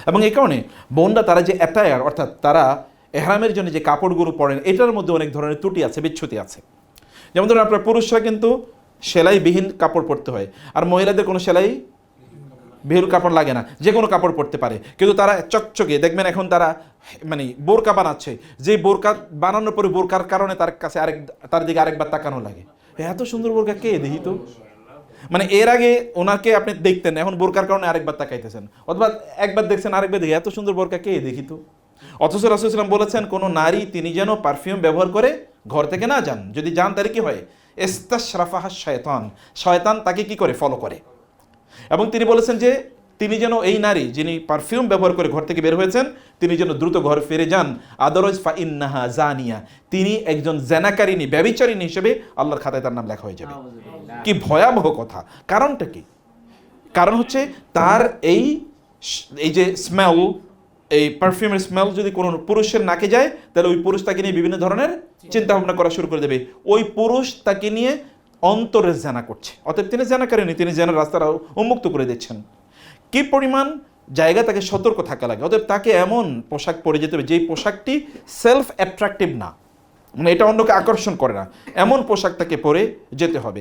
এবং এই কারণে বোনরা তারা যে অ্যাটায়ার অর্থাৎ তারা এহরামের জন্য যে কাপড়গুলো পরেন এটার মধ্যে অনেক ধরনের ত্রুটি আছে, বিচ্যুতি আছে। যেমন ধরুন আপনার পুরুষরা কিন্তু সেলাইবিহীন কাপড় পরতে হয়, আর মহিলাদের কোনো সেলাই বিহুর কাপড় লাগে না, যে কোনো কাপড় পরতে পারে, কিন্তু তারা চকচকে দেখবেন এখন তারা মানে বোরকা বানাচ্ছে, যে বোরকা বানানোর পরে বোরকার কারণে তার কাছে তার দিকে আরেকবার তাকানো লাগে, এত সুন্দর বোরকা কে দেখি তো, মানে এর আগে ওনাকে আপনি দেখতেন, এখন বোরকার কারণে আরেকবার তাকাইতেছেন, অথবা একবার দেখছেন আরেকবার দেখি এত সুন্দর বোরকা কে দেখি তো। অথচ রাসূল সাল্লাল্লাহু আলাইহি ওয়াসাল্লাম বলেছেন কোনো নারী তিনি যেন পারফিউম ব্যবহার করে ঘর থেকে না যান, যদি যান তাহলে কি হয়, ইস্তাশরাফাহা শয়তান, শয়তান তাকে কি করে, ফলো করে। এবং তিনি বলেছেন যে তিনি যেন এই নারী যিনি পারফিউম ব্যবহার করে ঘর থেকে বের হয়েছেন তিনি যেন দ্রুত ঘরে ফিরে যান, আদারওয়াইজ ফা ইন্নাহা জানিয়া, তিনি একজন জেনাকারিনী, ব্যভিচারিণী হিসেবে আল্লাহর খাতায় তার নাম লেখা হয়ে যাবে। কি ভয়াবহ কথা! কারণটা কি? কারণ হচ্ছে তার এই যে স্মেল, এই পারফিউমের স্মেল যদি কোনো পুরুষের নাকে যায় তাহলে ওই পুরুষ তাকে নিয়ে বিভিন্ন ধরনের চিন্তা ভাবনা করা শুরু করে দেবে, ওই পুরুষ তাকে নিয়ে অন্তরের জেনা করছে, অতএব তিনি জেনা করেনি, তিনি জেনার রাস্তাটা উন্মুক্ত করে দিচ্ছেন। কি পরিমাণ জায়গা তাকে সতর্ক থাকা লাগে। অতএব তাকে এমন পোশাক পরে যেতে হবে যেই পোশাকটি সেলফ অ্যাট্রাকটিভ না, মানে এটা অন্যকে আকর্ষণ করে না, এমন পোশাক তাকে পরে যেতে হবে।